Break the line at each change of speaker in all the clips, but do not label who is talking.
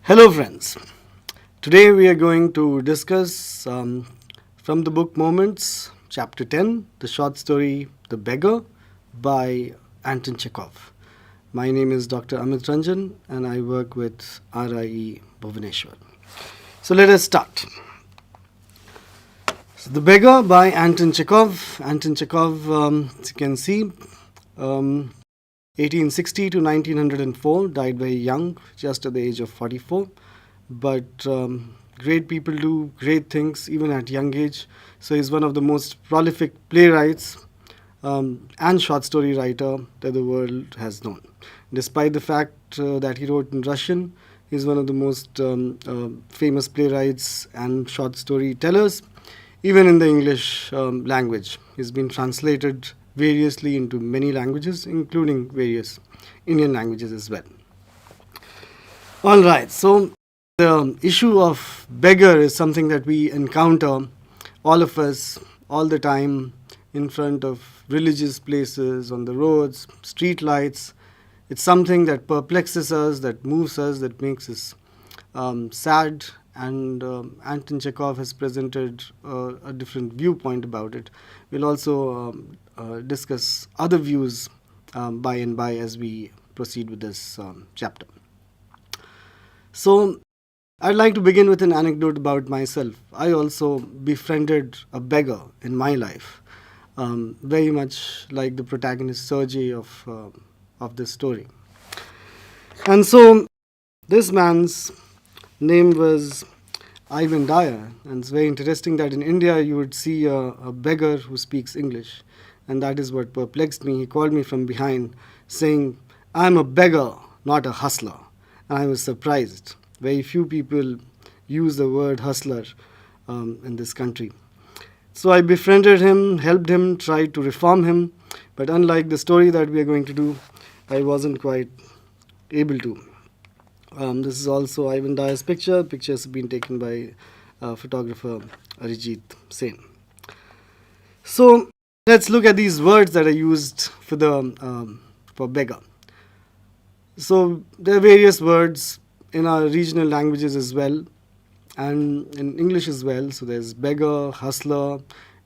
Hello, friends. Today we are going to discuss from the book Moments, Chapter 10, the short story The Beggar by Anton Chekhov. My name is Dr. Amit Ranjan and I work with RIE Bhubaneswar. So let us start. So The Beggar by Anton Chekhov. Anton Chekhov, as you can see, 1860 to 1904, died very young, just at the age of 44. But great people do great things even at young age. So he's one of the most prolific playwrights and short story writer that the world has known. Despite the fact that he wrote in Russian, he's one of the most famous playwrights and short story tellers, even in the English language. He's been translated variously into many languages, including various Indian languages as well. All right, so the issue of beggar is something that we encounter, all of us, all the time, in front of religious places, on the roads, street lights. It's something that perplexes us, that moves us, that makes us sad. And Anton Chekhov has presented a different viewpoint about it. We'll also discuss other views by and by as we proceed with this chapter. So, I'd like to begin with an anecdote about myself. I also befriended a beggar in my life, very much like the protagonist Sergei of this story. And so, this man's name was Ivan Dyer, and it's very interesting that in India you would see a beggar who speaks English, and that is what perplexed me. He called me from behind, saying, "I'm a beggar, not a hustler," and I was surprised. Very few people use the word hustler in this country. So I befriended him, helped him, tried to reform him, but unlike the story that we are going to do, I wasn't quite able to. This is also Ivan Dyer's picture. Pictures have been taken by photographer Arijit Sen. So let's look at these words that are used for beggar. So there are various words in our regional languages as well, and in English as well. So there's beggar, hustler,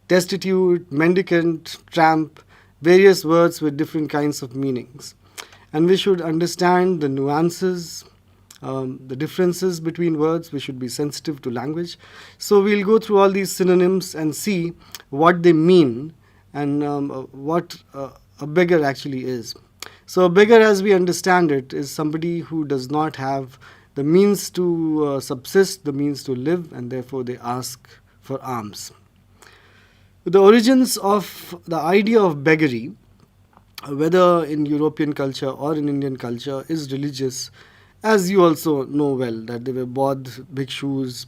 destitute, mendicant, tramp, various words with different kinds of meanings. And we should understand the nuances, the differences between words. We should be sensitive to language. So we'll go through all these synonyms and see what they mean and what a beggar actually is. So a beggar, as we understand it, is somebody who does not have the means to subsist, the means to live, and therefore they ask for alms. The origins of the idea of beggary, whether in European culture or in Indian culture, is religious, as you also know well, that there were Bodh bhikshus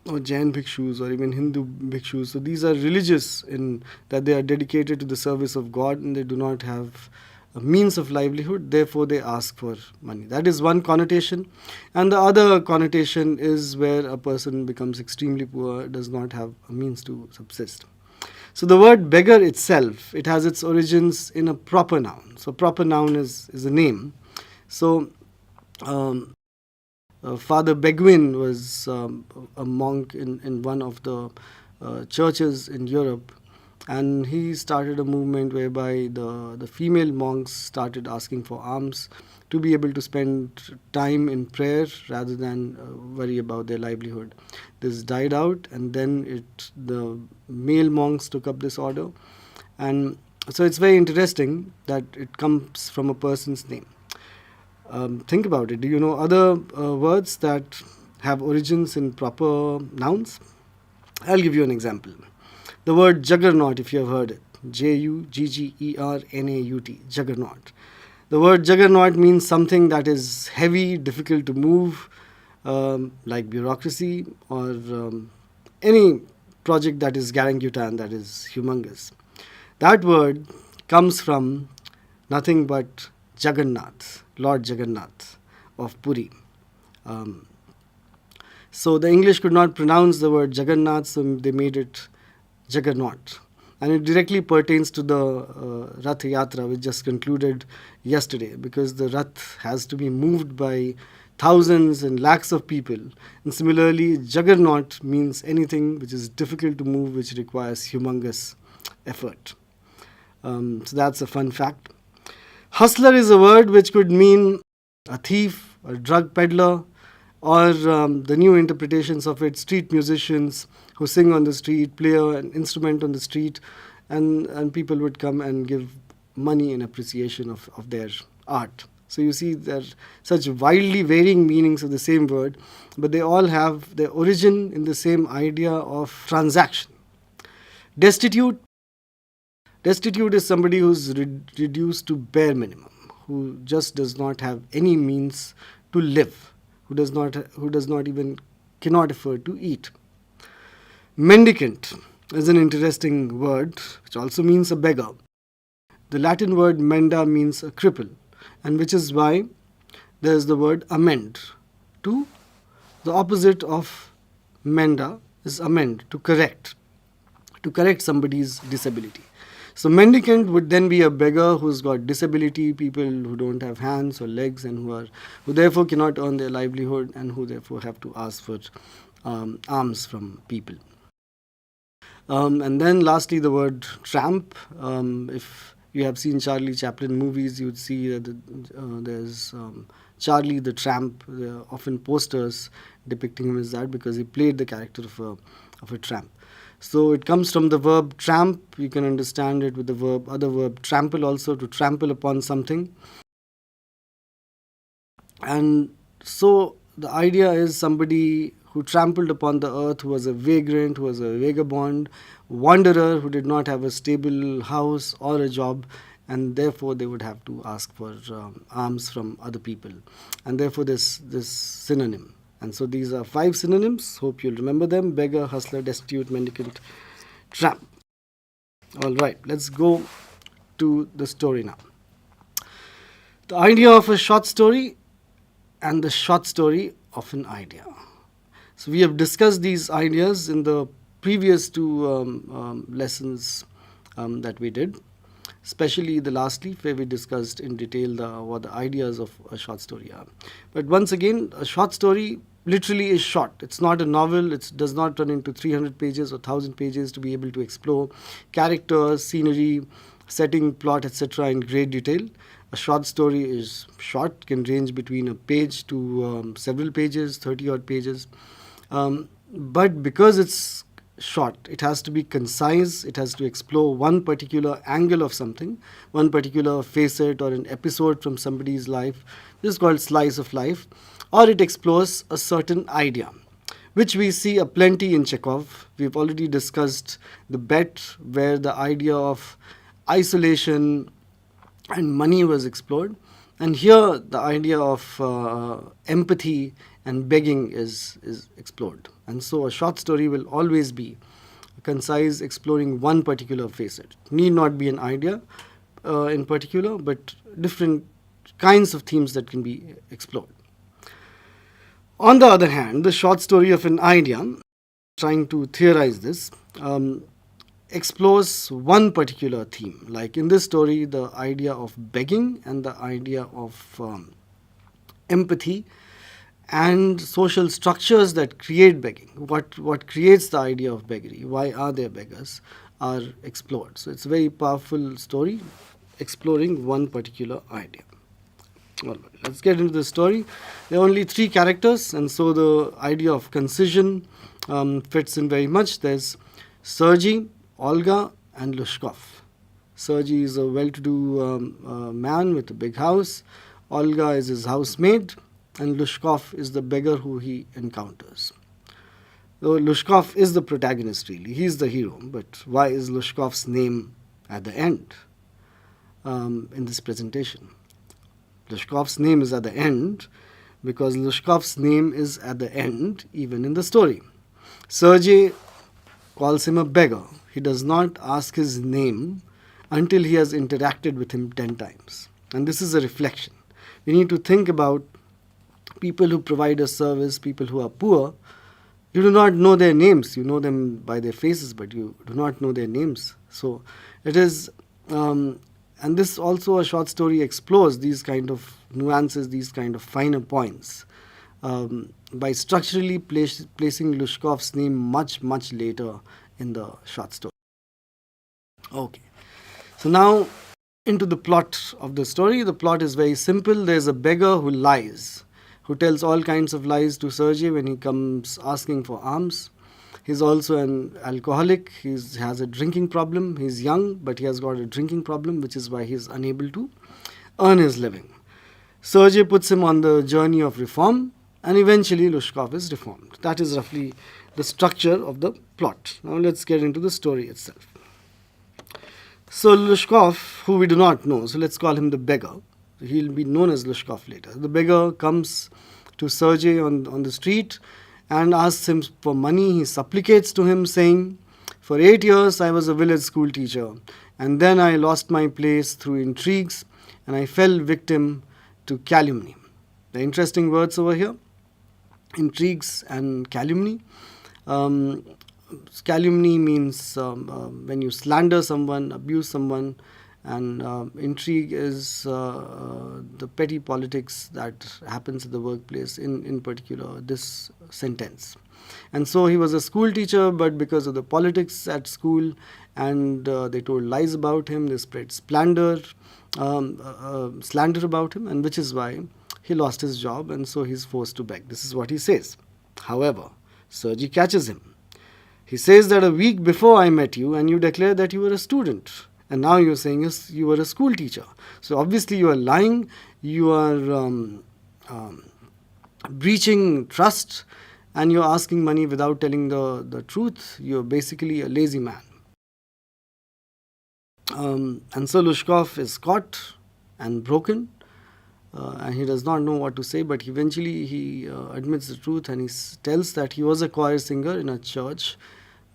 or Jain bhikshus or even Hindu bhikshus. So these are religious in that they are dedicated to the service of God and they do not have a means of livelihood, therefore they ask for money. That is one connotation. And the other connotation is where a person becomes extremely poor, does not have a means to subsist. So the word beggar itself, it has its origins in a proper noun. So proper noun is a name. So Father Begwin was a monk in one of the churches in Europe, and he started a movement whereby the female monks started asking for alms to be able to spend time in prayer rather than worry about their livelihood. This died out, and then the male monks took up this order, and so it's very interesting that it comes from a person's name. Think about it. Do you know other words that have origins in proper nouns? I'll give you an example. The word juggernaut, if you have heard it, Juggernaut, juggernaut. The word juggernaut means something that is heavy, difficult to move, like bureaucracy or any project that is garangutan, that is humongous. That word comes from nothing but Jagannath, Lord Jagannath of Puri. So the English could not pronounce the word Jagannath, so they made it Juggernaut. And it directly pertains to the Rath Yatra, which just concluded yesterday, because the Rath has to be moved by thousands and lakhs of people. And similarly, juggernaut means anything which is difficult to move, which requires humongous effort. So that's a fun fact. Hustler is a word which could mean a thief, a drug peddler, or the new interpretations of it, street musicians who sing on the street, play an instrument on the street, and people would come and give money in appreciation of their art. So you see there are such wildly varying meanings of the same word, but they all have their origin in the same idea of transaction. Destitute. Destitute is somebody who's reduced to bare minimum, who just does not have any means to live, who does not even cannot afford to eat. Mendicant is an interesting word, which also means a beggar. The Latin word menda means a cripple, and which is why there is the word amend. To the opposite of menda is amend, to correct somebody's disability. So mendicant would then be a beggar who's got disability, people who don't have hands or legs and who therefore cannot earn their livelihood and who therefore have to ask for alms from people. And then lastly, the word tramp. If you have seen Charlie Chaplin movies, you would see that there's Charlie the Tramp. There are often posters depicting him as that because he played the character of a tramp. So it comes from the verb tramp. You can understand it with the other verb trample also, to trample upon something. And so the idea is somebody who trampled upon the earth, who was a vagrant, who was a vagabond, wanderer, who did not have a stable house or a job, and therefore they would have to ask for alms from other people. And therefore this synonym. And so these are 5 synonyms. Hope you'll remember them: beggar, hustler, destitute, mendicant, tramp. All right, let's go to the story now. The idea of a short story and the short story of an idea. So we have discussed these ideas in the previous 2 lessons that we did, especially the last leaf where we discussed in detail what the ideas of a short story are. But once again, a short story literally is short. It's not a novel. It does not run into 300 pages or 1,000 pages to be able to explore characters, scenery, setting, plot, etc. in great detail. A short story is short, can range between a page to several pages, 30 odd pages. But because it's short, it has to be concise, it has to explore one particular angle of something, one particular facet or an episode from somebody's life. This is called slice of life. Or it explores a certain idea, which we see aplenty in Chekhov. We've already discussed the bet, where the idea of isolation and money was explored. And here the idea of empathy and begging is explored. And so a short story will always be concise, exploring one particular facet. It need not be an idea in particular, but different kinds of themes that can be explored. On the other hand, the short story of an idea, trying to theorize this, explores one particular theme. Like in this story, the idea of begging and the idea of empathy and social structures that create begging. What creates the idea of beggary? Why are there beggars? Are explored. So it's a very powerful story exploring one particular idea. All right, let's get into the story. There are only 3 characters, and so the idea of concision fits in very much. There's Sergei, Olga, and Lushkov. Sergei is a well-to-do man with a big house. Olga is his housemaid, and Lushkov is the beggar who he encounters. Though Lushkov is the protagonist, really, he's the hero. But why is Lushkov's name at the end in this presentation? Lushkov's name is at the end because Lushkov's name is at the end even in the story. Sergei calls him a beggar. He does not ask his name until he has interacted with him 10 times. And this is a reflection. We need to think about people who provide a service, people who are poor. You do not know their names. You know them by their faces, but you do not know their names. So it is... and this also, a short story explores these kind of nuances, these kind of finer points. by structurally placing Lushkov's name much, much later in the short story. Okay. So now into the plot of the story. The plot is very simple. There's a beggar who lies, who tells all kinds of lies to Sergei when he comes asking for alms. He's also an alcoholic. He has a drinking problem. He's young, but he has got a drinking problem, which is why he's unable to earn his living. Sergei puts him on the journey of reform, and eventually Lushkov is reformed. That is roughly the structure of the plot. Now let's get into the story itself. So Lushkov, who we do not know, so let's call him the beggar. He'll be known as Lushkov later. The beggar comes to Sergei on the street and asks him for money. He supplicates to him, saying, "For 8 years I was a village school teacher, and then I lost my place through intrigues, and I fell victim to calumny." The interesting words over here, intrigues and calumny. Calumny means when you slander someone, abuse someone, and intrigue is the petty politics that happens in the workplace, in particular this sentence. And so he was a school teacher, but because of the politics at school, and they told lies about him, they spread slander about him, and which is why he lost his job, and so he's forced to beg. This is what he says. However, Sergei catches him. He says that a week before I met you, and you declared that you were a student, and now you're saying you were a school teacher. So obviously you are lying, you are breaching trust, and you're asking money without telling the truth. You're basically a lazy man. And so Lushkov is caught and broken, and he does not know what to say, but eventually he admits the truth, and he tells that he was a choir singer in a church,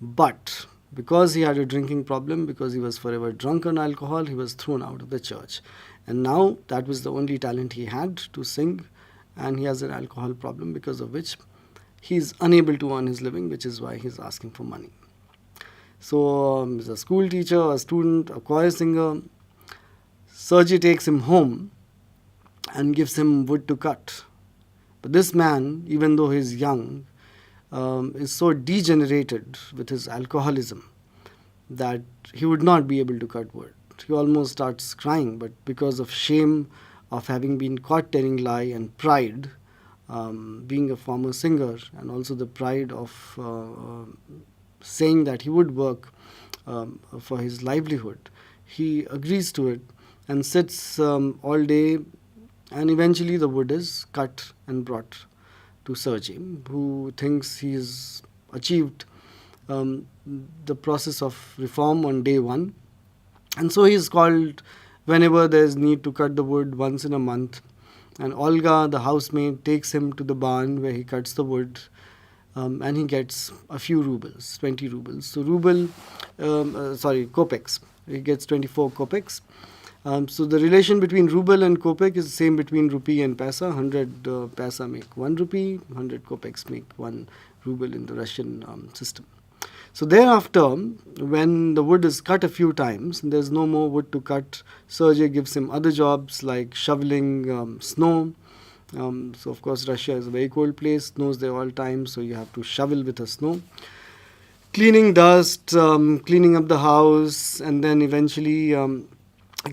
but because he had a drinking problem, because he was forever drunk on alcohol, he was thrown out of the church. And now that was the only talent he had, to sing, and he has an alcohol problem, because of which he is unable to earn his living, which is why he is asking for money. So he's a school teacher, a student, a choir singer. Sergei takes him home and gives him wood to cut. But this man, even though he's young, is so degenerated with his alcoholism that he would not be able to cut wood. He almost starts crying, but because of shame of having been caught telling lie, and pride, being a former singer, and also the pride of saying that he would work for his livelihood, he agrees to it and sits all day, and eventually the wood is cut and brought to Sergei, who thinks he's achieved the process of reform on day one. And so he's called whenever there's need to cut the wood, once in a month. And Olga, the housemaid, takes him to the barn where he cuts the wood, and he gets a few rubles, 20 rubles. So kopecks. He gets 24 kopecks. So the relation between ruble and kopek is the same between rupee and paisa. 100 paisa make 1 rupee, 100 kopecks make 1 ruble in the Russian system. So thereafter, when the wood is cut a few times, and there's no more wood to cut, Sergei gives him other jobs like shoveling snow. So of course Russia is a very cold place, snows there all time, so you have to shovel with the snow. Cleaning dust, cleaning up the house, and then eventually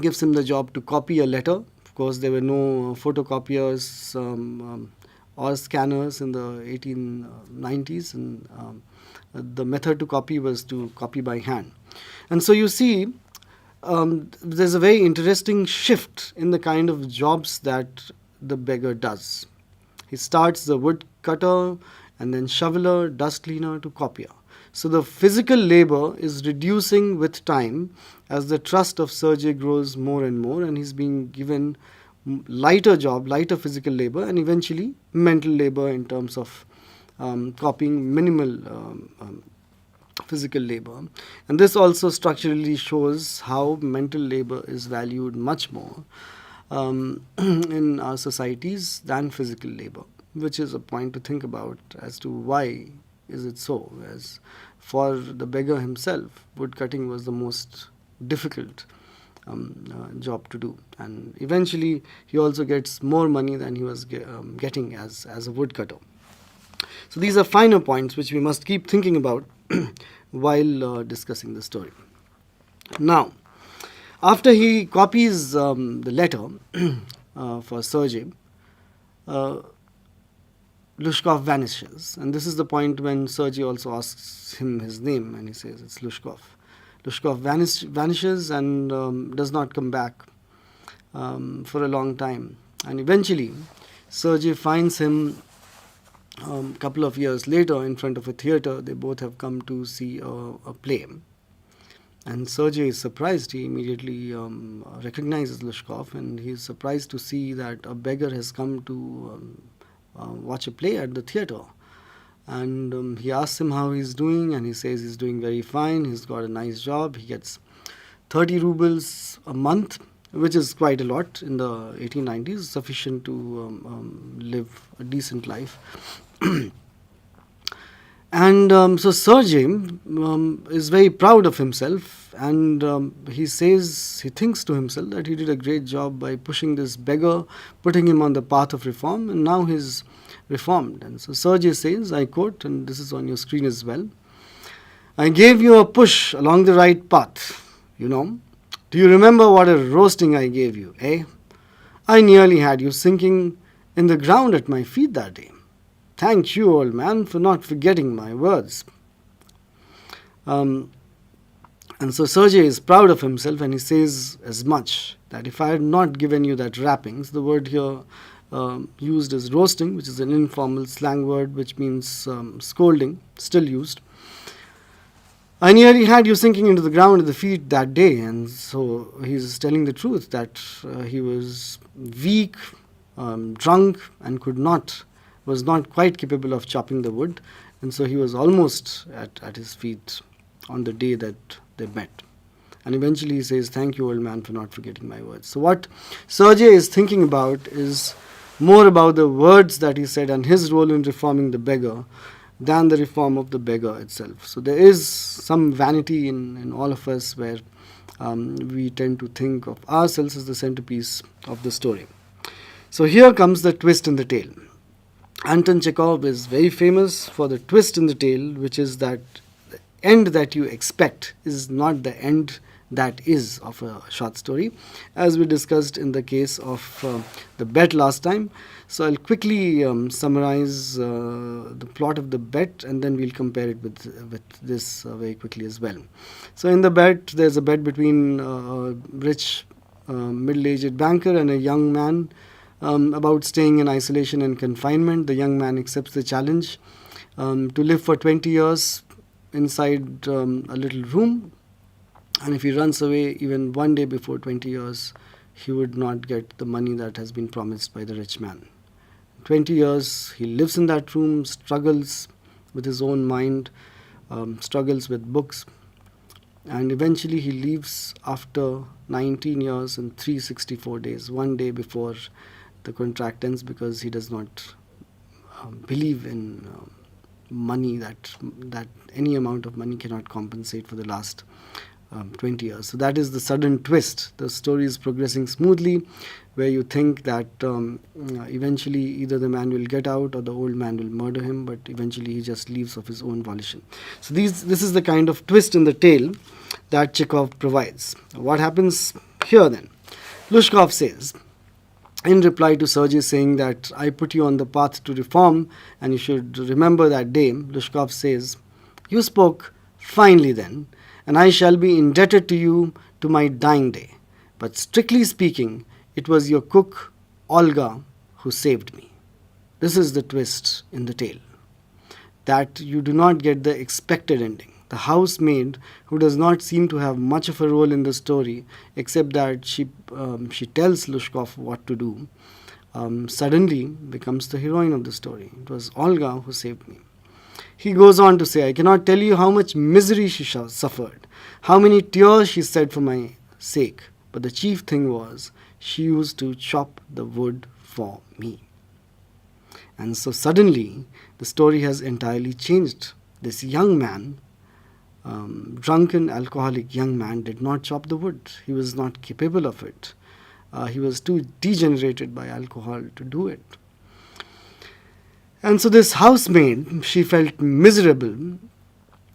gives him the job to copy a letter. Of course, there were no photocopiers or scanners in the 1890s, and the method to copy was to copy by hand. And so you see, there's a very interesting shift in the kind of jobs that the beggar does. He starts the wood cutter, and then shoveler, dust cleaner, to copier. So the physical labor is reducing with time as the trust of Sergei grows more and more, and he's being given lighter job, lighter physical labor, and eventually mental labor in terms of copying minimal physical labor. And this also structurally shows how mental labor is valued much more in our societies than physical labor, which is a point to think about as to why is it so. As for the beggar himself, wood cutting was the most difficult job to do, and eventually he also gets more money than he was getting as a woodcutter. So these are finer points which we must keep thinking about while discussing the story. Now, after he copies the letter for Sergei, uh, Lushkov vanishes, and this is the point when Sergei also asks him his name, and he says it's Lushkov. Lushkov vanishes and does not come back for a long time, and eventually Sergei finds him a couple of years later in front of a theater. They both have come to see a play. And Sergei is surprised. He immediately recognizes Lushkov, and he is surprised to see that a beggar has come to watch a play at the theater. And he asks him how he's doing, and he says he's doing very fine. He's got a nice job. He gets 30 rubles a month, which is quite a lot in the 1890s, sufficient to live a decent life. And so Sergei is very proud of himself, and he thinks to himself that he did a great job by pushing this beggar, putting him on the path of reform, and now he's reformed. And so Sergei says, I quote, and this is on your screen as well, I gave you a push along the right path, you know. Do you remember what a roasting I gave you, eh? I nearly had you sinking in the ground at my feet that day. Thank you, old man, for not forgetting my words. And so Sergei is proud of himself, and he says as much, that if I had not given you that rappings, the word here used is roasting, which is an informal slang word which means scolding, still used. I nearly had you sinking into the ground at the feet that day. And so he's telling the truth that he was weak, drunk, and was not quite capable of chopping the wood, and so he was almost at his feet on the day that they met. And eventually he says, thank you, old man, for not forgetting my words. So what Sergei is thinking about is more about the words that he said and his role in reforming the beggar than the reform of the beggar itself. So there is some vanity in all of us, where we tend to think of ourselves as the centerpiece of the story. So here comes the twist in the tale. Anton Chekhov is very famous for the twist in the tale, which is that the end that you expect is not the end that is of a short story, as we discussed in the case of the bet last time. So I'll quickly summarize the plot of the bet, and then we'll compare it with this very quickly as well. So in the bet, there's a bet between a rich middle-aged banker and a young man about staying in isolation and confinement. The young man accepts the challenge to live for 20 years inside a little room, and if he runs away even one day before 20 years, he would not get the money that has been promised by the rich man. 20 years he lives in that room, struggles with his own mind, struggles with books, and eventually he leaves after 19 years and 364 days, one day before the contract ends, because he does not believe in money, that any amount of money cannot compensate for the last 20 years. So that is the sudden twist. The story is progressing smoothly, where you think that eventually either the man will get out or the old man will murder him, but eventually he just leaves of his own volition. So this is the kind of twist in the tale that Chekhov provides. What happens here then? Lushkov says, in reply to Sergei saying that I put you on the path to reform and you should remember that day, Lushkov says, you spoke finely then, and I shall be indebted to you to my dying day. But strictly speaking, it was your cook, Olga, who saved me. This is the twist in the tale, that you do not get the expected ending. The housemaid, who does not seem to have much of a role in the story, except that she tells Lushkov what to do, suddenly becomes the heroine of the story. It was Olga who saved me. He goes on to say, I cannot tell you how much misery she suffered, how many tears she shed for my sake, but the chief thing was she used to chop the wood for me. And so suddenly the story has entirely changed. This young man drunken, alcoholic young man did not chop the wood. He was not capable of it. He was too degenerated by alcohol to do it. And so this housemaid, she felt miserable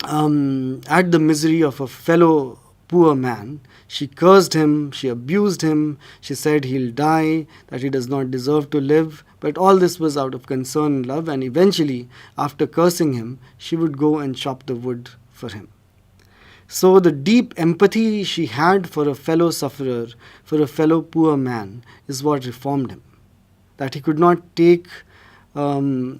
at the misery of a fellow poor man. She cursed him, she abused him, she said he'll die, that he does not deserve to live. But all this was out of concern and love, and eventually, after cursing him, she would go and chop the wood for him. So the deep empathy she had for a fellow sufferer, for a fellow poor man, is what reformed him. That he could not take the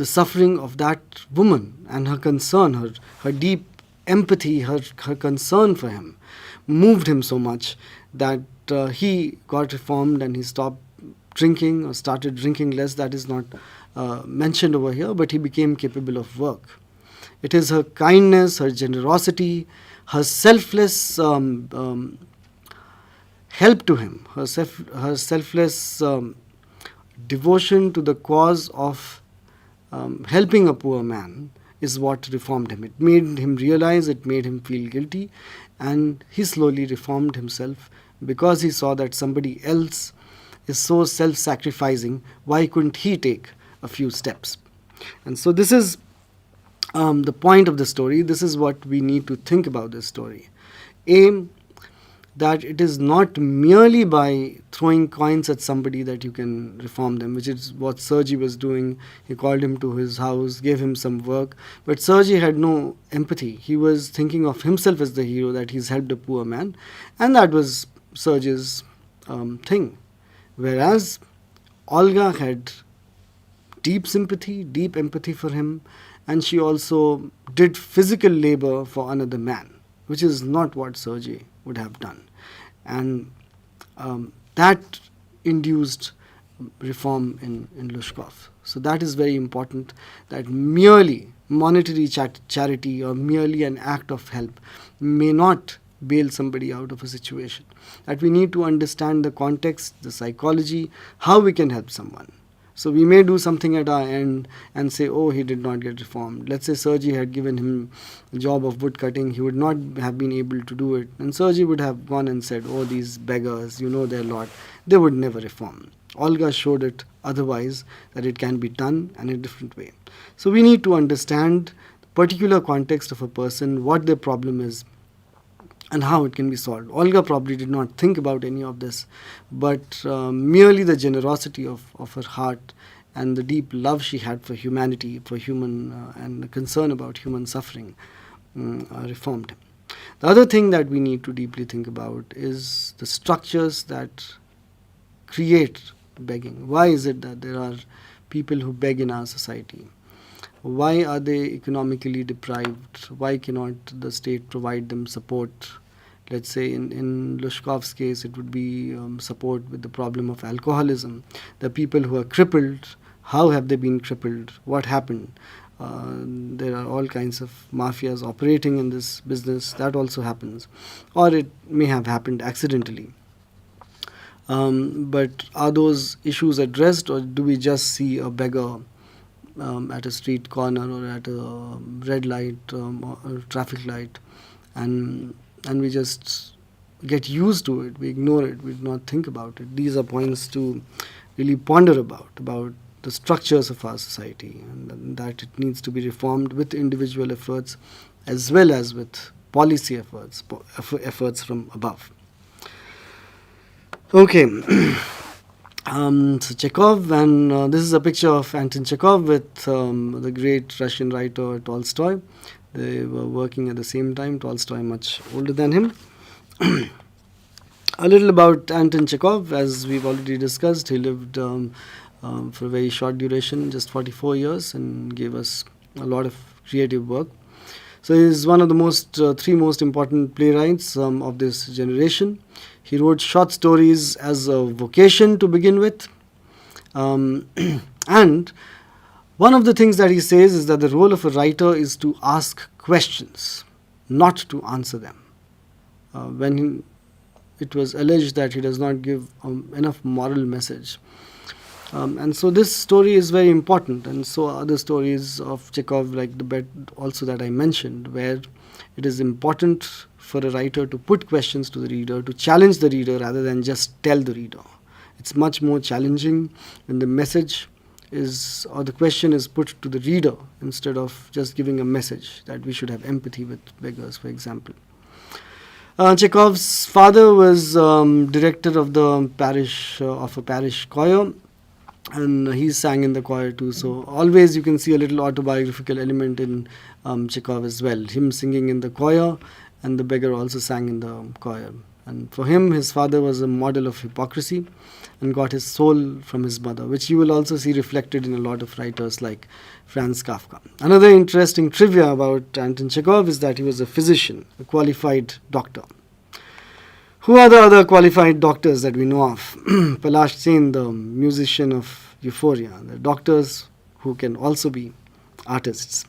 suffering of that woman and her concern, her deep empathy, her concern for him, moved him so much that he got reformed and he stopped drinking or started drinking less. That is not mentioned over here, but he became capable of work. It is her kindness, her generosity, her selfless help to him, her selfless devotion to the cause of helping a poor man is what reformed him. It made him realize, it made him feel guilty, and he slowly reformed himself because he saw that somebody else is so self-sacrificing. Why couldn't he take a few steps? And so this is the point of the story. This is what we need to think about this story. That it is not merely by throwing coins at somebody that you can reform them, which is what Sergi was doing. He called him to his house, gave him some work, but Sergi had no empathy. He was thinking of himself as the hero, that he's helped a poor man, and that was Sergi's thing. Whereas Olga had deep sympathy, deep empathy for him, and she also did physical labor for another man, which is not what Sergi would have done. And that induced reform in Lushkov. So that is very important, that merely monetary charity or merely an act of help may not bail somebody out of a situation. That we need to understand the context, the psychology, how we can help someone. So we may do something at our end and say, oh, he did not get reformed. Let's say Sergi had given him the job of wood cutting. He would not have been able to do it. And Sergi would have gone and said, oh, these beggars, you know their lot. They would never reform. Olga showed it otherwise, that it can be done in a different way. So we need to understand the particular context of a person, what their problem is, and how it can be solved. Olga probably did not think about any of this, but merely the generosity of her heart and the deep love she had for humanity, for human, and the concern about human suffering reformed him. The other thing that we need to deeply think about is the structures that create begging. Why is it that there are people who beg in our society? Why are they economically deprived? Why cannot the state provide them support? Let's say in Lushkov's case, it would be support with the problem of alcoholism. The people who are crippled, how have they been crippled? What happened? There are all kinds of mafias operating in this business. That also happens. Or it may have happened accidentally. But are those issues addressed, or do we just see a beggar at a street corner or at a red light or a traffic light, and we just get used to it, we ignore it, we do not think about it? These are points to really ponder about the structures of our society, and that it needs to be reformed with individual efforts as well as with policy efforts from above. Okay. So Chekhov, and this is a picture of Anton Chekhov with the great Russian writer Tolstoy. They were working at the same time. Tolstoy much older than him. A little about Anton Chekhov, as we've already discussed. He lived for a very short duration, just 44 years, and gave us a lot of creative work. So he is one of the three most important playwrights of this generation. He wrote short stories as a vocation to begin with. And one of the things that he says is that the role of a writer is to ask questions, not to answer them. When it was alleged that he does not give enough moral message, And so this story is very important, and so other stories of Chekhov, like the bed also that I mentioned, where it is important for a writer to put questions to the reader, to challenge the reader rather than just tell the reader. It's much more challenging when the message is, or the question is put to the reader instead of just giving a message that we should have empathy with beggars, for example. Chekhov's father was director of the parish of a parish choir, and he sang in the choir too. So always you can see a little autobiographical element in Chekhov as well. Him singing in the choir, and the beggar also sang in the choir. And for him, his father was a model of hypocrisy and got his soul from his mother, which you will also see reflected in a lot of writers like Franz Kafka. Another interesting trivia about Anton Chekhov is that he was a physician, a qualified doctor. Who are the other qualified doctors that we know of? Palash Sen, the musician of Euphoria. The doctors who can also be artists.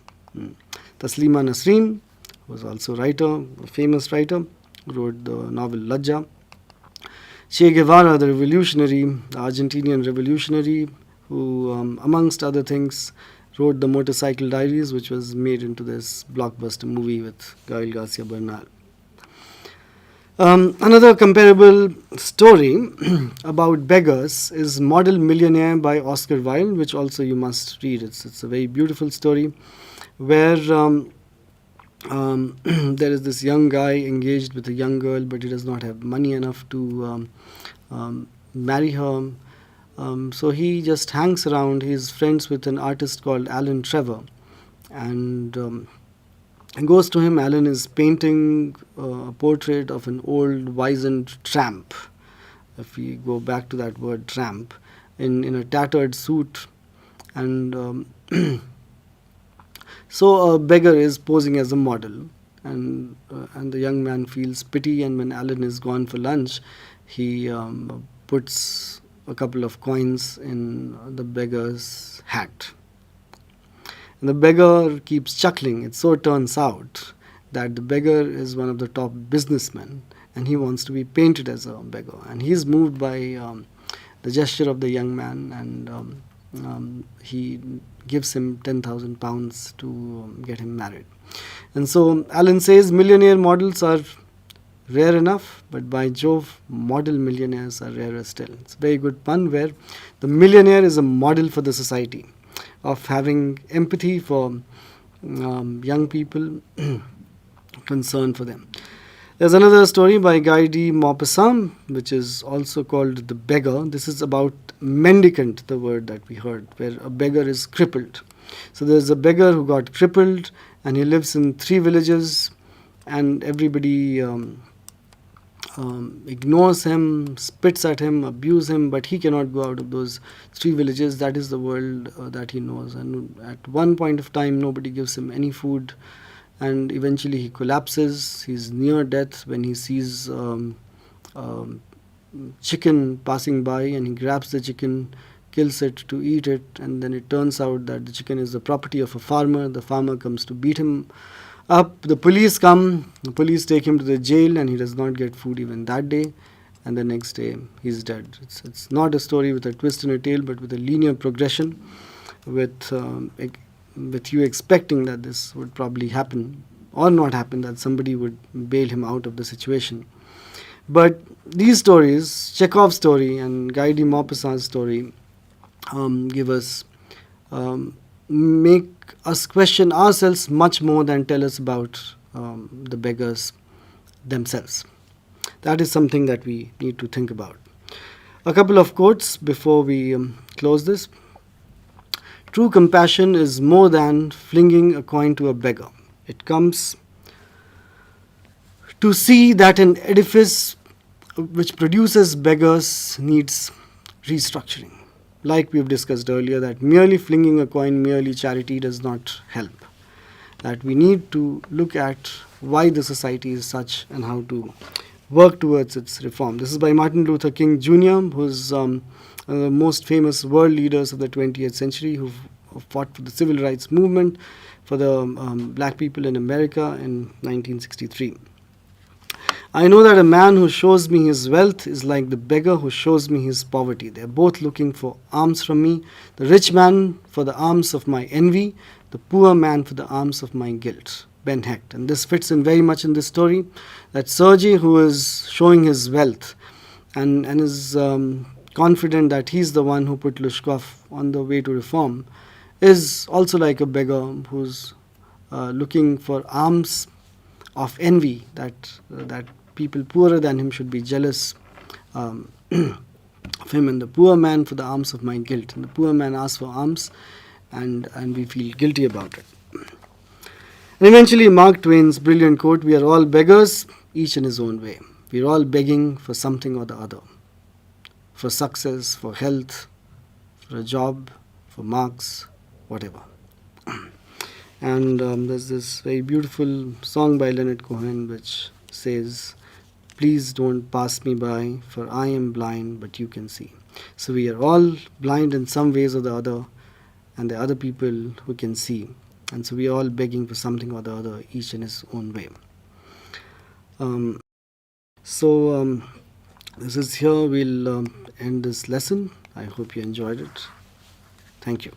Taslima Nasreen was also a writer, a famous writer, wrote the novel Lajja. Che Guevara, the revolutionary, the Argentinian revolutionary, who, amongst other things, wrote the Motorcycle Diaries, which was made into this blockbuster movie with Gael Garcia Bernal. Another comparable story about beggars is Model Millionaire by Oscar Wilde, which also you must read. It's a very beautiful story where there is this young guy engaged with a young girl, but he does not have money enough to marry her. So he just hangs around. He's friends with an artist called Alan Trevor, and goes to him. Alan is painting a portrait of an old wizened tramp. If we go back to that word tramp, in a tattered suit, and so a beggar is posing as a model, and the young man feels pity. And when Alan is gone for lunch, he puts a couple of coins in the beggar's hat. And the beggar keeps chuckling. It so turns out that the beggar is one of the top businessmen, and he wants to be painted as a beggar. And he's moved by the gesture of the young man, and he gives him £10,000 to get him married. And so Alan says millionaire models are rare enough, but by Jove, model millionaires are rarer still. It's a very good pun where the millionaire is a model for the society of having empathy for young people, concern for them. There's another story by Guy de Maupassant, which is also called The Beggar. This is about mendicant, the word that we heard, where a beggar is crippled. So there's a beggar who got crippled, and he lives in 3 villages, and everybody ignores him, spits at him, abuse him, but he cannot go out of those 3 villages. That is the world that he knows. And at one point of time, nobody gives him any food, and eventually he collapses. He's near death when he sees chicken passing by, and he grabs the chicken, kills it to eat it, and then it turns out that the chicken is the property of a farmer. The farmer comes to beat him up. The police come. The police take him to the jail, and he does not get food even that day. And the next day, he's dead. It's not a story with a twist and a tail, but with a linear progression, with you expecting that this would probably happen or not happen, that somebody would bail him out of the situation. But these stories, Chekhov's story and Guy de Maupassant's story, give us, make us question ourselves much more than tell us about the beggars themselves. That is something that we need to think about. A couple of quotes before we close this. True compassion is more than flinging a coin to a beggar. It comes to see that an edifice which produces beggars needs restructuring. Like we've discussed earlier, that merely flinging a coin, merely charity does not help. That we need to look at why the society is such and how to work towards its reform. This is by Martin Luther King Jr., who's one of the most famous world leaders of the 20th century, who fought for the civil rights movement for the black people in America in 1963. I know that a man who shows me his wealth is like the beggar who shows me his poverty. They are both looking for alms from me. The rich man for the alms of my envy, the poor man for the alms of my guilt. Ben Hecht. And this fits in very much in this story, that Sergei, who is showing his wealth and is confident that he's the one who put Lushkov on the way to reform, is also like a beggar who's looking for alms of envy, that people poorer than him should be jealous of him, and the poor man for the alms of my guilt. And the poor man asks for alms, and we feel guilty about it. And eventually, Mark Twain's brilliant quote, "We are all beggars, each in his own way. We are all begging for something or the other, for success, for health, for a job, for marks, whatever." And there's this very beautiful song by Leonard Cohen which says, "Please don't pass me by, for I am blind, but you can see." So we are all blind in some ways or the other, and there are other people who can see. And so we are all begging for something or the other, each in his own way. This is here we'll end this lesson. I hope you enjoyed it. Thank you.